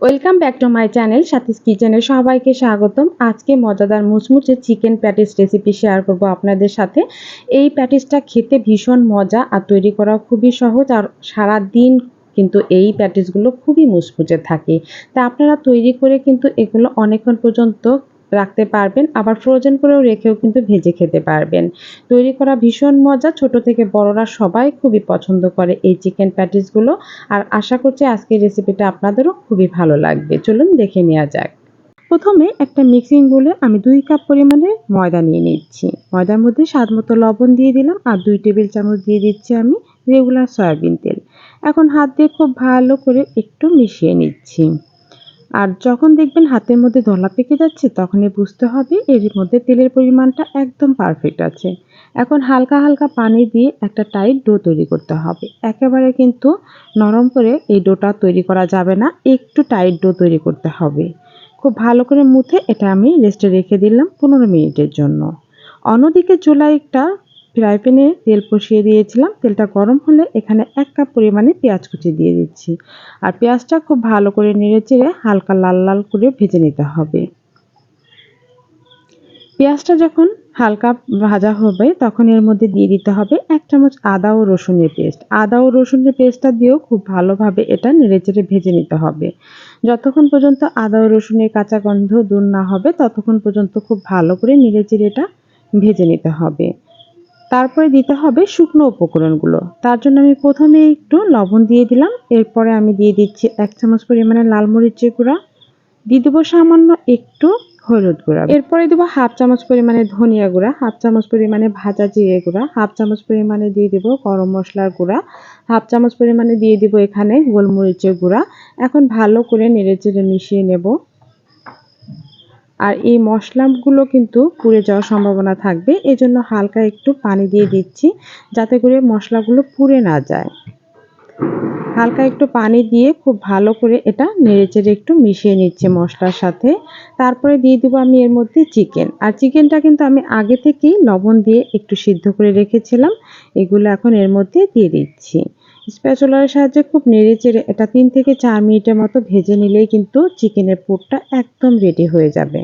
Welcome back to my channel Sathi's কিচেনে সবাইকে স্বাগতম। আজকে মজাদার মুচমুচে চিকেন প্যাটিস রেসিপি শেয়ার করব আপনাদের সাথে। এই প্যাটিসটা খেতে ভীষণ মজা আর তৈরি করা খুবই সহজ, আর সারা দিন কিন্তু এই প্যাটিসগুলো খুবই মুচমুচে থাকে। তা আপনারা তৈরি করে কিন্তু এগুলো অনেকক্ষণ পর্যন্ত রাখতে পারবেন, আবার ফ্রোজেন করেও রেখেও কিন্তু ভেজে খেতে পারবেন। তৈরি করা ভীষণ মজা, ছোট থেকে বড়রা সবাই খুবই পছন্দ করে এই চিকেন প্যাটিসগুলো। আর আশা করছি আজকের রেসিপিটা আপনাদেরও খুবই ভালো লাগবে। চলুন দেখে নেওয়া যাক। প্রথমে একটা মিক্সিং বোলে আমি 2 কাপ পরিমাণে ময়দা নিয়ে নিচ্ছি। ময়দার মধ্যে স্বাদ মতো লবণ দিয়ে দিলাম, আর 2 টেবিল চামচ দিয়ে দিচ্ছি আমি রেগুলার সয়াবিন তেল। এখন হাত দিয়ে খুব ভালো করে একটু মিশিয়ে নিচ্ছি। আর যখন দেখবেন হাতের মধ্যে দলা পেকে যাচ্ছে, তখনই বুঝতে হবে এর মধ্যে তেলের পরিমাণটা একদম পারফেক্ট আছে। এখন হালকা হালকা পানি দিয়ে একটা টাইট ডো তৈরি করতে হবে। একেবারে কিন্তু নরম করে এই ডোটা তৈরি করা যাবে না, একটু টাইট ডো তৈরি করতে হবে। খুব ভালো করে মুথে এটা আমি রেস্টে রেখে দিলাম 15 মিনিটের জন্য। অন্যদিকে চুলায় একটা ফ্রাই প্যানে তেল বসিয়ে দিয়েছিলাম। তেলটা গরম হলে এখানে 1 কাপ পরিমাণে পেঁয়াজ কুচি দিয়ে দিচ্ছি। আর পেঁয়াজটা খুব ভালো করে নেড়েচেড়ে হালকা লাল লাল করে ভেজে নিতে হবে। পেঁয়াজটা যখন হালকা ভাজা হবে, তখন এর মধ্যে দিয়ে দিতে হবে 1 চামচ আদা ও রসুনের পেস্ট। আদা ও রসুনের পেস্টটা দিয়েও খুব ভালোভাবে এটা নেড়েচেড়ে ভেজে নিতে হবে। যতক্ষণ পর্যন্ত আদা ও রসুনের কাঁচা গন্ধ দূর না হবে, ততক্ষণ পর্যন্ত খুব ভালো করে নেড়েচেড়ে এটা ভেজে নিতে হবে। তারপরে দিতে হবে শুকনো উপকরণগুলো। তার জন্য আমি প্রথমে একটু লবণ দিয়ে দিলাম। এরপরে আমি দিয়ে দিচ্ছি 1 চামচ পরিমাণে লাল মরিচের গুঁড়া, দিয়ে দেবো সামান্য একটু হলুদ গুঁড়া। এরপরে দেবো হাফ চামচ পরিমাণে ধনিয়া গুঁড়া, হাফ চামচ পরিমাণে ভাজা জিরে গুঁড়া, হাফ চামচ পরিমাণে দিয়ে দেবো গরম মশলার গুঁড়া, হাফ চামচ পরিমাণে দিয়ে দেবো এখানে গোলমরিচের গুঁড়া। এখন ভালো করে নেড়েচেড়ে মিশিয়ে নেব। আর এই মশলাগুলো কিন্তু পুড়ে যাওয়ার সম্ভাবনা থাকবে, এজন্য হালকা একটু পানি দিয়ে দিচ্ছি, যাতে করে মশলাগুলো পুড়ে না যায়। হালকা একটু পানি দিয়ে খুব ভালো করে এটা নেড়েচেড়ে একটু মিশিয়ে নিচ্ছি মশলার সাথে। তারপরে দিয়ে দেবো আমি এর মধ্যে চিকেন। আর চিকেনটা কিন্তু আমি আগে থেকেই লবণ দিয়ে একটু সিদ্ধ করে রেখেছিলাম। এগুলো এখন এর মধ্যে দিয়ে দিচ্ছি। স্প্যাচুলার সাহায্যে খুব নেড়েচেড়ে এটা 3 থেকে 4 মিনিটের মতো ভেজে নিলেই কিন্তু চিকেনের পুরটা একদম রেডি হয়ে যাবে।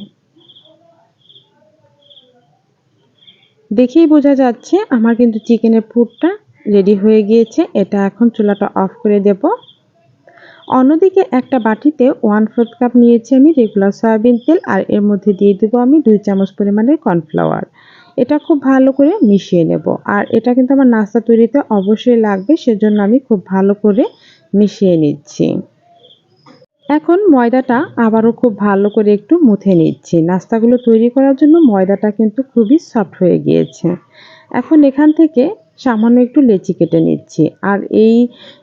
দেখেই বোঝা যাচ্ছে আমার কিন্তু চিকেনের পুরটা রেডি হয়ে গিয়েছে। এটা এখন চুলাটা অফ করে দেব। অন্যদিকে একটা বাটিতে 1/4 কাপ নিয়েছি আমি রেগুলার সয়াবিন তেল, আর এর মধ্যে দিয়ে দেবো আমি 2 চামচ পরিমাণের কর্নফ্লাওয়ার। এটা খুব ভালো করে মিশিয়ে নেব। আর এটা কিন্তু আমার নাস্তা তৈরিতে অবশ্যই লাগবে, সেজন্য আমি খুব ভালো করে মিশিয়ে নিচ্ছি। এখন ময়দাটা আবারও খুব ভালো করে একটু মুথে নিচ্ছি। নাস্তাগুলো তৈরি করার জন্য ময়দাটা কিন্তু খুবই সফট হয়ে গিয়েছে। এখন এখান থেকে সামান্য একটু লেচি কেটে নিচ্ছি। আর এই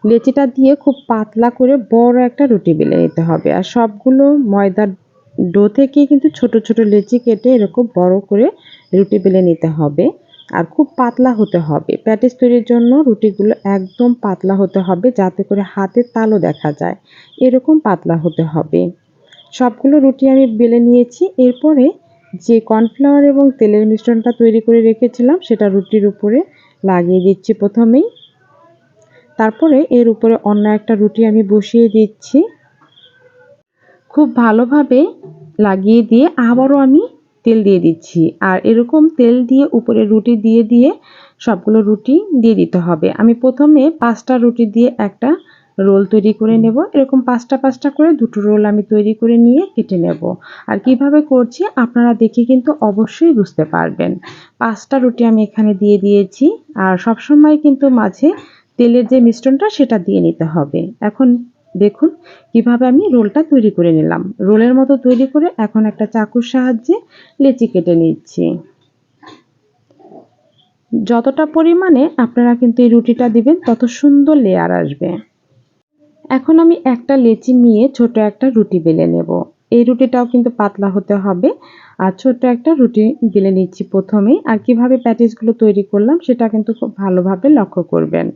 লেচিটা দিয়ে খুব পাতলা করে বড় একটা রুটি বেলে নিতে হবে। আর সবগুলো ময়দার ডো থেকে কিন্তু ছোট ছোট লেচি কেটে এরকম বড় করে রুটি বেলে নিতে হবে। আর খুব পাতলা হতে হবে। প্যাটিস তৈরির জন্য রুটিগুলো একদম পাতলা হতে হবে, যাতে করে হাতে তালু দেখা যায়। এরকম পাতলা হতে হবে। সবগুলো রুটি আমি বেলে নিয়েছি। এরপরে যে কর্নফ্লাওয়ার এবং তেলের মিশ্রণটা তৈরি করে রেখেছিলাম, সেটা রুটির উপরে লাগিয়ে দিচ্ছি প্রথমেই। তারপরে এর উপরে অন্য একটা রুটি আমি বসিয়ে দিচ্ছি। খুব ভালোভাবে লাগিয়ে দিয়ে আবারও আমি তেল দিয়ে দিচ্ছি। আর এরকম তেল দিয়ে উপরে রুটি দিয়ে দিয়ে সবগুলো রুটি দিয়ে দিতে হবে। আমি প্রথমে 5টা রুটি দিয়ে একটা রোল তৈরি করে নেব। এরকম 5টা করে দুটো রোল আমি তৈরি করে নিয়ে কেটে নেব। আর কিভাবে করছি আপনারা দেখে কিন্তু অবশ্যই বুঝতে পারবেন। 5টা রুটি আমি এখানে দিয়ে দিয়েছি। আর সবসময় কিন্তু মাঝে তেলের যে মিশ্রণটা সেটা দিয়ে নিতে হবে। এখন দেখুন কিভাবে আমি রোলটা তৈরি করে নিলাম। রোলের মতো তৈরি করে এখন একটা চাকুর সাহায্যে লেচি কেটে নিচ্ছি। যতটা পরিমাণে আপনারা কিন্তু এই রুটিটা দিবেন, তত সুন্দর লেয়ার আসবে। এখন আমি একটা লেচি নিয়ে ছোট একটা রুটি বেলে নেব। এই রুটিটাও কিন্তু পাতলা হতে হবে। আর ছোট্ট একটা রুটি বেলে নিচ্ছি প্রথমেই। আর কিভাবে প্যাটিসগুলো তৈরি করলাম সেটা কিন্তু খুব ভালোভাবে লক্ষ্য করবেন।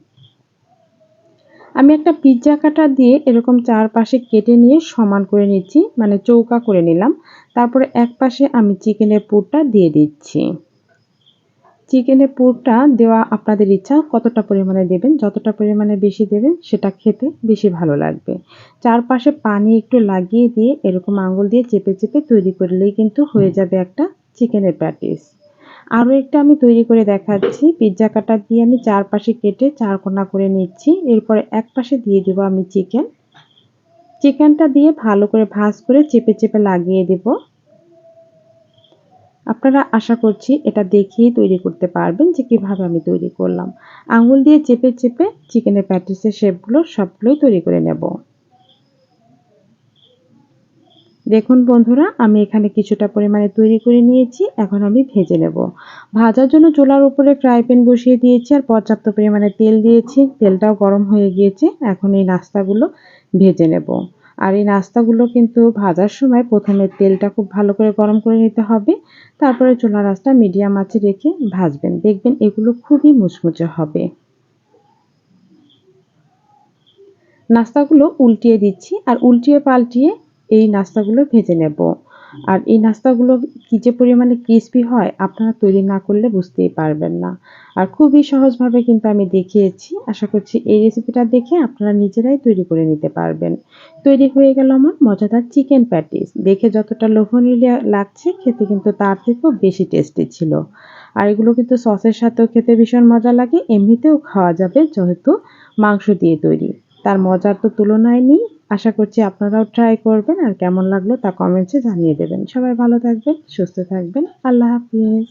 আমি একটা পিৎজা কাটার দিয়ে এরকম চারপাশে কেটে নিয়ে সমান করে নিচ্ছি, মানে চৌকা করে নিলাম। তারপরে এক পাশে আমি চিকেনের পুরটা দিয়ে দিচ্ছি। চিকেনের পুরটা দেওয়া আপনাদের ইচ্ছা, কতটা পরিমাণে দেবেন। যতটা পরিমাণে বেশি দেবেন সেটা খেতে বেশি ভালো লাগবে। চারপাশে পানি একটু লাগিয়ে দিয়ে এরকম আঙুল দিয়ে চেপে, চেপে তৈরি করলেই কিন্তু হয়ে যাবে একটা চিকেনের প্যাটিস। আরও একটা আমি তৈরি করে দেখাচ্ছি। পিজ্জা কাটার দিয়ে আমি চারপাশে কেটে 4 কোনা করে নিচ্ছি। এরপরে একপাশে দিয়ে দেব আমি চিকেন। চিকেনটা দিয়ে ভালো করে ভাঁজ করে চেপে, চেপে লাগিয়ে দেব। আপনারা আশা করছি এটা দেখেই তৈরি করতে পারবেন যে কিভাবে আমি তৈরি করলাম। আঙুল দিয়ে চেপে, চেপে চিকেনের প্যাটিসের শেপগুলো সবগুলোই তৈরি করে নেব। দেখুন বন্ধুরা, আমি এখানে কিছুটা পরিমাণে তৈরি করে নিয়েছি। এখন আমি ভেজে নেব। ভাজার জন্য চুলার উপরে ফ্রাই প্যান বসিয়ে দিয়েছি আর পর্যাপ্ত পরিমাণে তেল দিয়েছি। তেলটাও গরম হয়ে গিয়েছে। এখন এই নাস্তাগুলো ভেজে নেব। আর এই নাস্তাগুলো কিন্তু ভাজার সময় প্রথমে তেলটা খুব ভালো করে গরম করে নিতে হবে। তারপরে চুলার আঁচটা মিডিয়াম আঁচে রেখে ভাজবেন। দেখবেন এগুলো খুবই মুচমুচে হবে। নাস্তাগুলো উল্টিয়ে দিচ্ছি আর উল্টিয়ে পাল্টিয়ে এই নাস্তাগুলো ভেজে নেব। আর এই নাস্তাগুলো কি যে পরিমাণে ক্রিস্পি হয় আপনারা তৈরি না করলে বুঝতেই পারবেন না। আর খুবই সহজভাবে কিন্তু আমি দেখিয়েছি। আশা করছি এই রেসিপিটা দেখে আপনারা নিজেরাই তৈরি করে নিতে পারবেন। তৈরি হয়ে গেল আমার মজাদার চিকেন প্যাটিস। দেখে যতটা লোভনীয় লাগছে খেতে কিন্তু তার থেকেও বেশি টেস্টি ছিল। আর এগুলো কিন্তু সসের সাথেও খেতে ভীষণ মজা লাগে। এমনিতেও খাওয়া যাবে যেহেতু মাংস দিয়ে তৈরি। তার মজার তো তুলনায় নেই। আশা করছি আপনারাও ট্রাই করবেন আর কেমন লাগলো তা কমেন্টসে জানিয়ে দেবেন। সবাই ভালো থাকবেন, সুস্থ থাকবেন। আল্লাহ হাফিজ।